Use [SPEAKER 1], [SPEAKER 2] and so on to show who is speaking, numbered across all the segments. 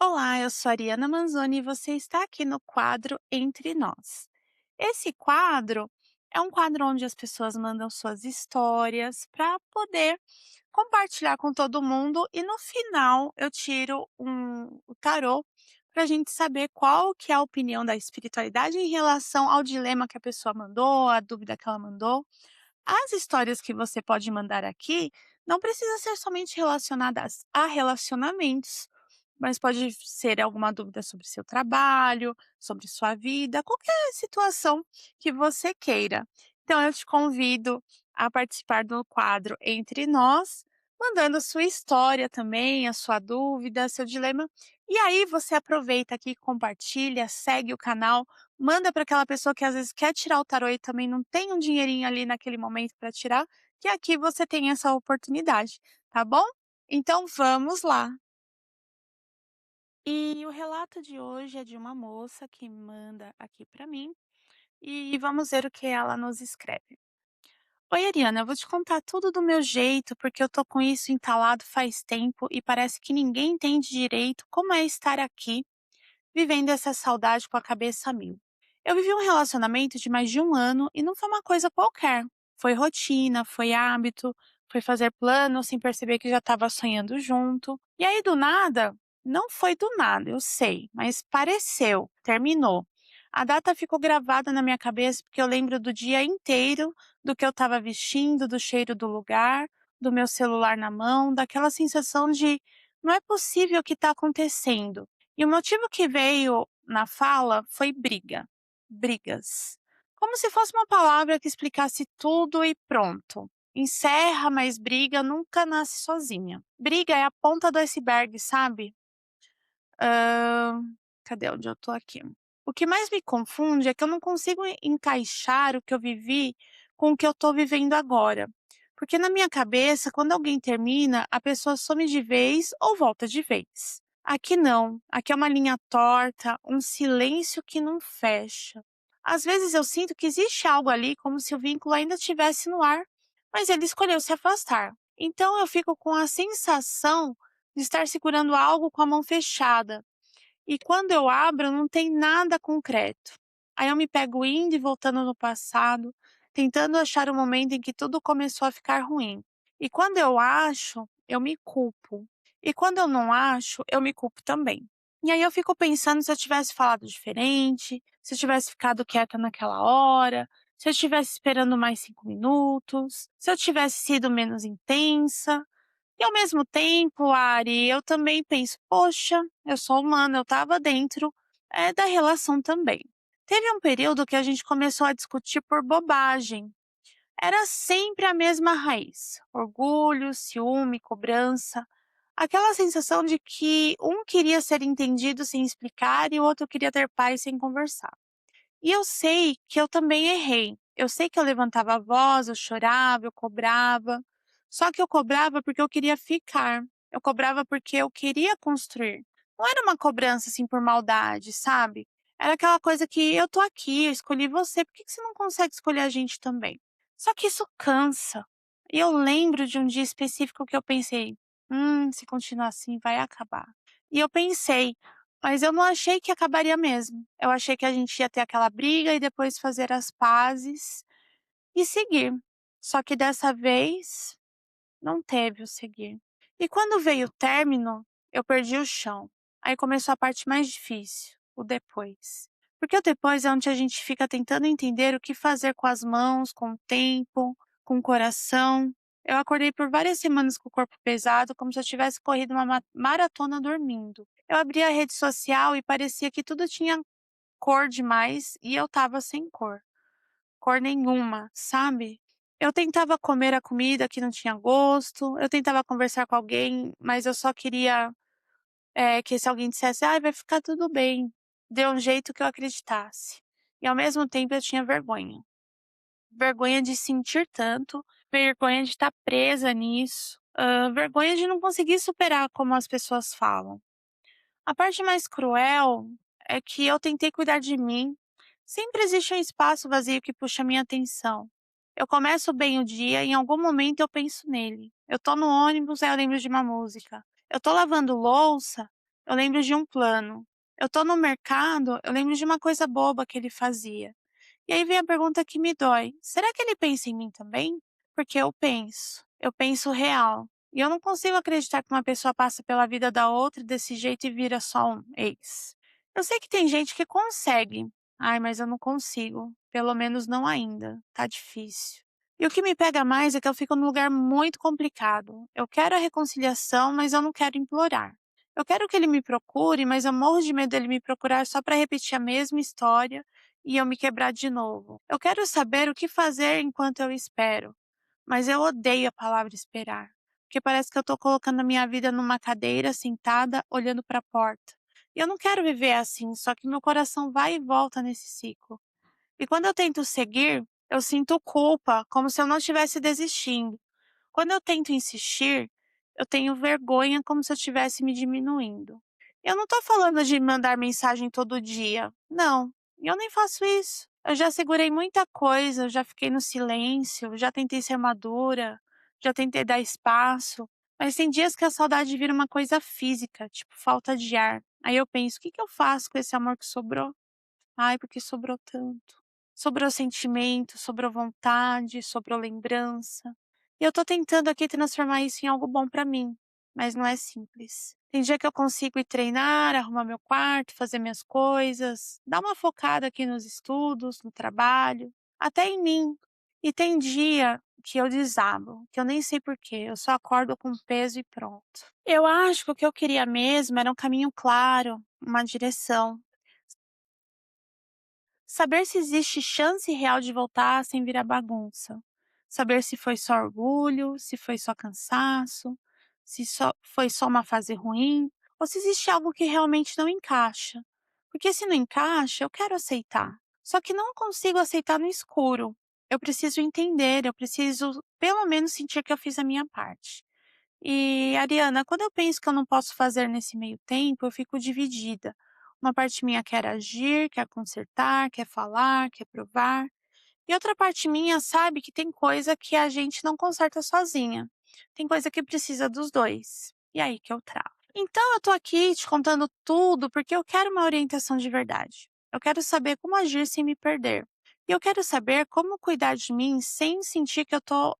[SPEAKER 1] Olá, eu sou a Ariana Manzoni e você está aqui no quadro Entre Nós. Esse quadro é um quadro onde as pessoas mandam suas histórias para poder compartilhar com todo mundo e no final eu tiro o tarô para a gente saber qual que é a opinião da espiritualidade em relação ao dilema que a pessoa mandou, a dúvida que ela mandou. As histórias que você pode mandar aqui não precisa ser somente relacionadas a relacionamentos, mas pode ser alguma dúvida sobre seu trabalho, sobre sua vida, qualquer situação que você queira. Então eu te convido a participar do quadro Entre Nós, mandando sua história também, a sua dúvida, seu dilema. E aí você aproveita aqui, compartilha, segue o canal, manda para aquela pessoa que às vezes quer tirar o tarô e também não tem um dinheirinho ali naquele momento para tirar, que aqui você tem essa oportunidade, tá bom? Então vamos lá. E o relato de hoje é de uma moça que manda aqui para mim e vamos ver o que ela nos escreve. Oi, Ariana, eu vou te contar tudo do meu jeito porque eu tô com isso entalado faz tempo e parece que ninguém entende direito como é estar aqui vivendo essa saudade com a cabeça a mil. Eu vivi um relacionamento de mais de um ano e não foi uma coisa qualquer. Foi rotina, foi hábito, foi fazer planos sem perceber que já estava sonhando junto. E aí, do nada, não foi do nada, eu sei, mas pareceu, terminou. A data ficou gravada na minha cabeça porque eu lembro do dia inteiro, do que eu estava vestindo, do cheiro do lugar, do meu celular na mão, daquela sensação de não é possível o que está acontecendo. E o motivo que veio na fala foi briga, brigas. Como se fosse uma palavra que explicasse tudo e pronto. Encerra, mas briga nunca nasce sozinha. Briga é a ponta do iceberg, sabe? Hã, cadê onde eu tô aqui? O que mais me confunde é que eu não consigo encaixar o que eu vivi com o que eu tô vivendo agora. Porque na minha cabeça, quando alguém termina, a pessoa some de vez ou volta de vez. Aqui não, aqui é uma linha torta, um silêncio que não fecha. Às vezes eu sinto que existe algo ali como se o vínculo ainda estivesse no ar, mas ele escolheu se afastar. Então eu fico com a sensação de estar segurando algo com a mão fechada. E quando eu abro, não tem nada concreto. Aí eu me pego indo e voltando no passado, tentando achar o momento em que tudo começou a ficar ruim. E quando eu acho, eu me culpo. E quando eu não acho, eu me culpo também. E aí eu fico pensando se eu tivesse falado diferente, se eu tivesse ficado quieta naquela hora, se eu estivesse esperando mais 5 minutos, se eu tivesse sido menos intensa. E ao mesmo tempo, Ari, eu também penso: "Poxa, eu sou humana, eu estava dentro, da relação também". Teve um período que a gente começou a discutir por bobagem. Era sempre a mesma raiz: orgulho, ciúme, cobrança, aquela sensação de que um queria ser entendido sem explicar e o outro queria ter paz sem conversar. E eu sei que eu também errei. Eu sei que eu levantava a voz, eu chorava, eu cobrava. Só que eu cobrava porque eu queria ficar. Eu cobrava porque eu queria construir. Não era uma cobrança assim por maldade, sabe? Era aquela coisa que eu tô aqui, eu escolhi você, por que que você não consegue escolher a gente também? Só que isso cansa. E eu lembro de um dia específico que eu pensei: se continuar assim, vai acabar. E eu pensei, mas eu não achei que acabaria mesmo. Eu achei que a gente ia ter aquela briga e depois fazer as pazes e seguir. Só que dessa vez não teve o seguir. E quando veio o término, eu perdi o chão. Aí começou a parte mais difícil, o depois. Porque o depois é onde a gente fica tentando entender o que fazer com as mãos, com o tempo, com o coração. Eu acordei por várias semanas com o corpo pesado, como se eu tivesse corrido uma maratona dormindo. Eu abri a rede social e parecia que tudo tinha cor demais e eu estava sem cor. Cor nenhuma, sabe? Eu tentava comer a comida que não tinha gosto, eu tentava conversar com alguém, mas eu só queria, que esse alguém dissesse: "Ai, vai ficar tudo bem", de um jeito que eu acreditasse. E ao mesmo tempo eu tinha vergonha. Vergonha de sentir tanto, vergonha de estar presa nisso, vergonha de não conseguir superar como as pessoas falam. A parte mais cruel é que eu tentei cuidar de mim. Sempre existe um espaço vazio que puxa minha atenção. Eu começo bem o dia e em algum momento eu penso nele. Eu tô no ônibus, aí eu lembro de uma música. Eu tô lavando louça, eu lembro de um plano. Eu tô no mercado, eu lembro de uma coisa boba que ele fazia. E aí vem a pergunta que me dói: será que ele pensa em mim também? Porque eu penso real. E eu não consigo acreditar que uma pessoa passa pela vida da outra desse jeito e vira só um ex. Eu sei que tem gente que consegue. Ai, mas eu não consigo. Pelo menos não ainda. Tá difícil. E o que me pega mais é que eu fico num lugar muito complicado. Eu quero a reconciliação, mas eu não quero implorar. Eu quero que ele me procure, mas eu morro de medo dele me procurar só para repetir a mesma história e eu me quebrar de novo. Eu quero saber o que fazer enquanto eu espero, mas eu odeio a palavra esperar, porque parece que eu estou colocando a minha vida numa cadeira, sentada, olhando para a porta. E eu não quero viver assim, só que meu coração vai e volta nesse ciclo. E quando eu tento seguir, eu sinto culpa, como se eu não estivesse desistindo. Quando eu tento insistir, eu tenho vergonha como se eu estivesse me diminuindo. Eu não tô falando de mandar mensagem todo dia. Não, eu nem faço isso. Eu já segurei muita coisa, eu já fiquei no silêncio, já tentei ser madura, já tentei dar espaço. Mas tem dias que a saudade vira uma coisa física, tipo falta de ar. Aí eu penso, o que que eu faço com esse amor que sobrou? Ai, porque sobrou tanto. Sobrou sentimento, sobrou vontade, sobrou lembrança. E eu tô tentando aqui transformar isso em algo bom pra mim, mas não é simples. Tem dia que eu consigo ir treinar, arrumar meu quarto, fazer minhas coisas, dar uma focada aqui nos estudos, no trabalho, até em mim. E tem dia que eu desabo, que eu nem sei porquê, eu só acordo com peso e pronto. Eu acho que o que eu queria mesmo era um caminho claro, uma direção. Saber se existe chance real de voltar sem virar bagunça. Saber se foi só orgulho, se foi só cansaço, se só foi só uma fase ruim, ou se existe algo que realmente não encaixa. Porque se não encaixa, eu quero aceitar. Só que não consigo aceitar no escuro. Eu preciso entender, eu preciso pelo menos sentir que eu fiz a minha parte. E, Ariana, quando eu penso que eu não posso fazer nesse meio tempo, eu fico dividida. Uma parte minha quer agir, quer consertar, quer falar, quer provar. E outra parte minha sabe que tem coisa que a gente não conserta sozinha. Tem coisa que precisa dos dois. E aí que eu travo. Então eu tô aqui te contando tudo porque eu quero uma orientação de verdade. Eu quero saber como agir sem me perder. E eu quero saber como cuidar de mim sem sentir que eu tô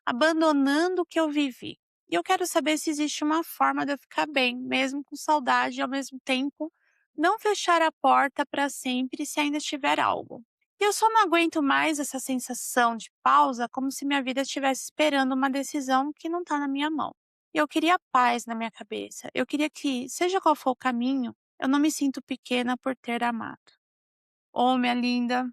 [SPEAKER 1] abandonando o que eu vivi. E eu quero saber se existe uma forma de eu ficar bem, mesmo com saudade e ao mesmo tempo não fechar a porta para sempre se ainda tiver algo. E eu só não aguento mais essa sensação de pausa, como se minha vida estivesse esperando uma decisão que não está na minha mão. E eu queria paz na minha cabeça. Eu queria que, seja qual for o caminho, eu não me sinto pequena por ter amado. Ô, minha linda,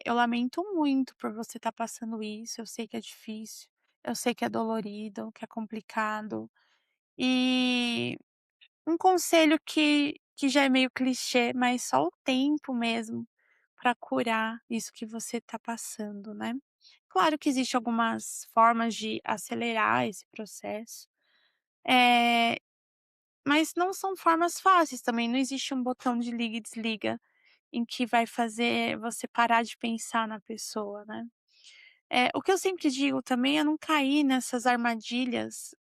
[SPEAKER 1] eu lamento muito por você estar passando isso. Eu sei que é difícil, eu sei que é dolorido, que é complicado. E um conselho que já é meio clichê, mas só o tempo mesmo para curar isso que você está passando, né. Claro que existe algumas formas de acelerar esse processo, eh, mas não são formas fáceis também, não existe um botão de liga e desliga em que vai fazer você parar de pensar na pessoa, né. O que eu sempre digo também é não cair nessas armadilhas,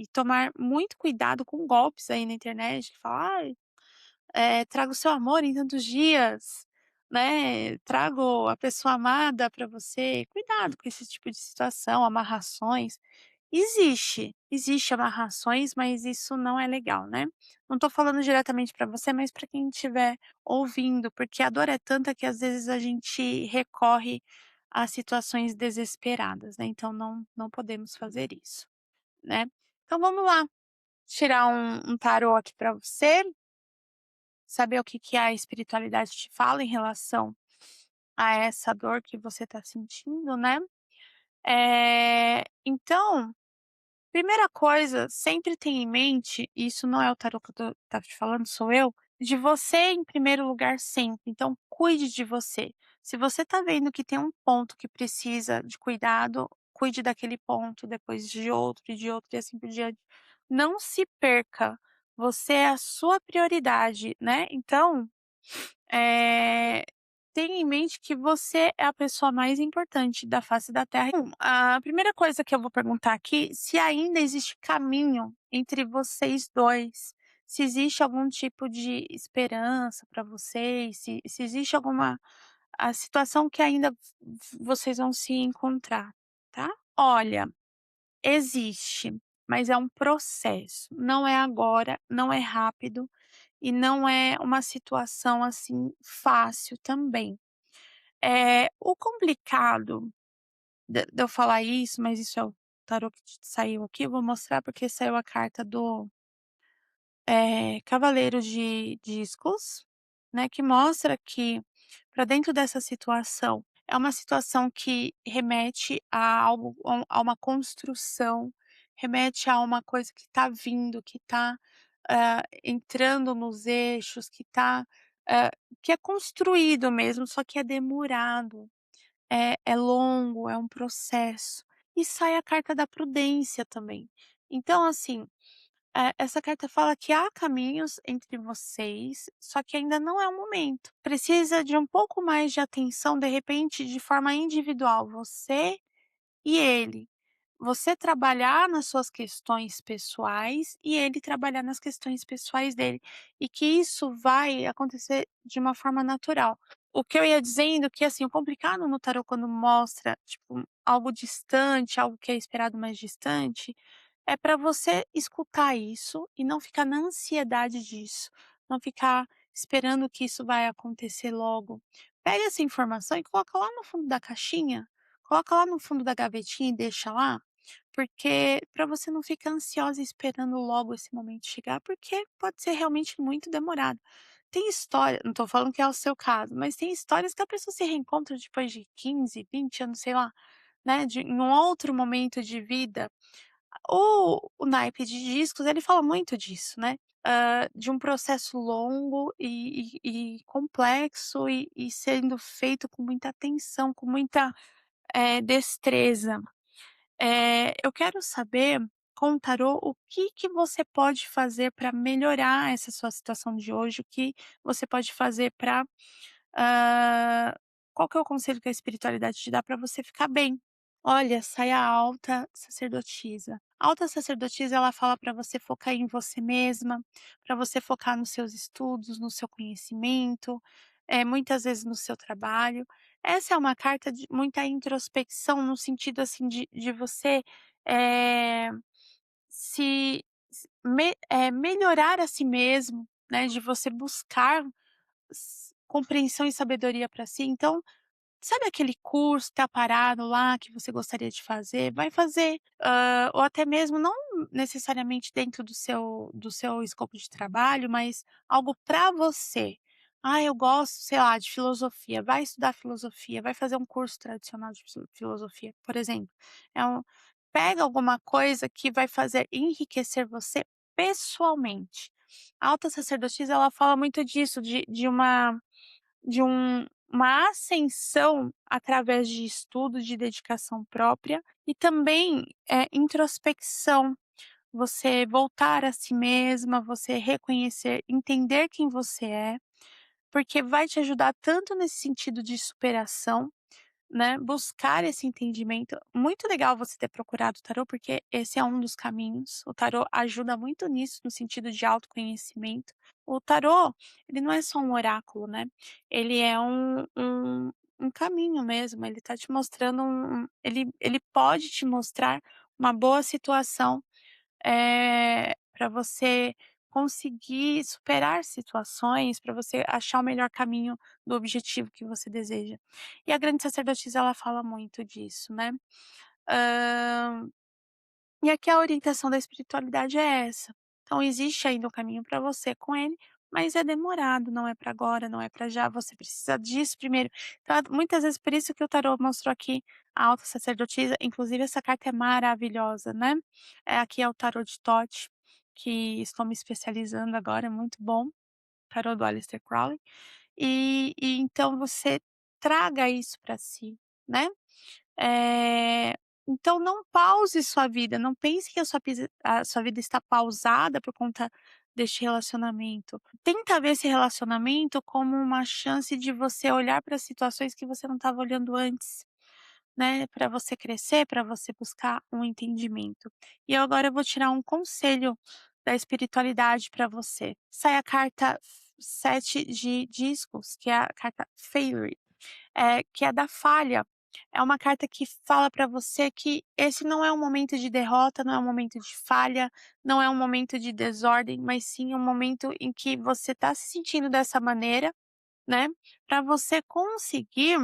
[SPEAKER 1] e tomar muito cuidado com golpes aí na internet que fala: "Ai, trago o seu amor em tantos dias", né, "Trago a pessoa amada para você". Cuidado com esse tipo de situação, amarrações. Existe amarrações, mas isso não é legal, né. Não tô falando diretamente para você, mas para quem estiver ouvindo, porque a dor é tanta que às vezes a gente recorre a situações desesperadas, né, então não podemos fazer isso, né. Então vamos lá, tirar um tarô aqui para você, saber o que que a espiritualidade te fala em relação a essa dor que você está sentindo, né. Então, primeira coisa, sempre tenha em mente, e isso não é o tarô que eu tô te falando, sou eu, de você em primeiro lugar sempre, então cuide de você. Se você tá vendo que tem um ponto que precisa de cuidado, cuide daquele ponto, depois de outro e de outro e assim por diante. Não se perca, você é a sua prioridade, né, então eh, tenha em mente que você é a pessoa mais importante da face da Terra. A primeira coisa que eu vou perguntar aqui, se ainda existe caminho entre vocês 2, se existe algum tipo de esperança para vocês, se existe alguma a situação que ainda vocês vão se encontrar, tá? Olha, existe, mas é um processo, não é agora, não é rápido e não é uma situação, assim, fácil também. O complicado de eu falar isso, mas isso é o tarô que saiu aqui, eu vou mostrar porque saiu a carta do cavaleiro de discos, né, que mostra que para dentro dessa situação, é uma situação que remete a algo a uma construção, remete a uma coisa que está vindo, que está, entrando nos eixos, hã, que é construído mesmo, só que é demorado, é longo, é um processo. E sai a carta da prudência também. Então assim, essa carta fala que há caminhos entre vocês, só que ainda não é o momento. Precisa de um pouco mais de atenção, de repente, de forma individual, você e ele. Você trabalhar nas suas questões pessoais e ele trabalhar nas questões pessoais dele. E que isso vai acontecer de uma forma natural. O que eu ia dizendo que, assim, o complicado no tarot quando mostra, tipo, algo distante, algo que é esperado mais distante, é para você escutar isso e não ficar na ansiedade disso, não ficar esperando que isso vai acontecer logo. Pega essa informação e coloca lá no fundo da caixinha, coloca lá no fundo da gavetinha e deixa lá, porque para você não ficar ansiosa esperando logo esse momento chegar, porque pode ser realmente muito demorado. Tem história, não estou falando que é o seu caso, mas tem histórias que a pessoa se reencontra depois de 15, 20 anos, sei lá, né, em um outro momento de vida. O naipe de discos, ele fala muito disso, né, de um processo longo e complexo e sendo feito com muita atenção, com muita, destreza. Eu quero saber, com o tarô, o que que você pode fazer para melhorar essa sua situação de hoje, o que você pode fazer para qual que é o conselho que a espiritualidade te dá para você ficar bem? Olha, sai a alta sacerdotisa. A alta sacerdotisa, ela fala para você focar em você mesma, para você focar nos seus estudos, no seu conhecimento, muitas vezes no seu trabalho. Essa é uma carta de muita introspecção, no sentido, assim, de você, eh, melhorar a si mesmo, né, de você buscar compreensão e sabedoria para si. Então, sabe aquele curso que tá parado lá, que você gostaria de fazer? Vai fazer, ou até mesmo não necessariamente dentro do seu escopo de trabalho, mas algo para você. "Ah, eu gosto, sei lá, de filosofia", vai estudar filosofia, vai fazer um curso tradicional de filosofia, por exemplo. É um Pega alguma coisa que vai fazer enriquecer você pessoalmente. A alta sacerdotisa, ela fala muito disso, uma ascensão através de estudo, de dedicação própria e também, introspecção, você voltar a si mesma, você reconhecer, entender quem você é, porque vai te ajudar tanto nesse sentido de superação, né, buscar esse entendimento. Muito legal você ter procurado o tarô, porque esse é um dos caminhos. O tarô ajuda muito nisso, no sentido de autoconhecimento. O tarô, ele não é só um oráculo, né? Ele é um caminho mesmo. Ele tá te mostrando ele pode te mostrar uma boa situação para você conseguir superar situações, para você achar o melhor caminho do objetivo que você deseja. E a grande sacerdotisa, ela fala muito disso, né. Hã, e aqui a orientação da espiritualidade é essa. Então existe ainda um caminho para você com ele, mas é demorado, não é para agora, não é para já, você precisa disso primeiro. Então, muitas vezes por isso que o tarô mostrou aqui a alta sacerdotisa, inclusive essa carta é maravilhosa, né. Aqui é o tarô de Thoth, que estou me especializando agora, é muito bom, tarô do Aleister Crowley. E então você traga isso para si, né. Eh, então não pause sua vida, não pense que a sua vida está pausada por conta deste relacionamento. Tenta ver esse relacionamento como uma chance de você olhar para situações que você não estava olhando antes, né, para você crescer, para você buscar um entendimento. E eu agora vou tirar um conselho da espiritualidade para você. Sai a carta 7 de discos, que é a carta Failure, que é da falha. É uma carta que fala para você que esse não é um momento de derrota, não é um momento de falha, não é um momento de desordem, mas sim um momento em que você está se sentindo dessa maneira, né, para você conseguir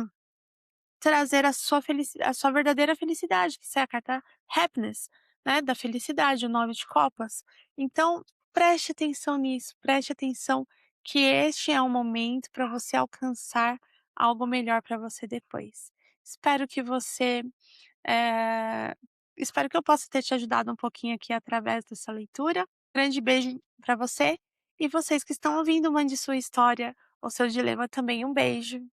[SPEAKER 1] trazer a sua verdadeira felicidade, que isso é a carta Happiness, né, da felicidade, o 9 de copas. Então, preste atenção nisso, preste atenção que este é o momento para você alcançar algo melhor para você depois. Espero que você, eh, espero que eu possa ter te ajudado um pouquinho aqui através dessa leitura. Grande beijo para você e vocês que estão ouvindo, mande sua história ou seu dilema também. Um beijo.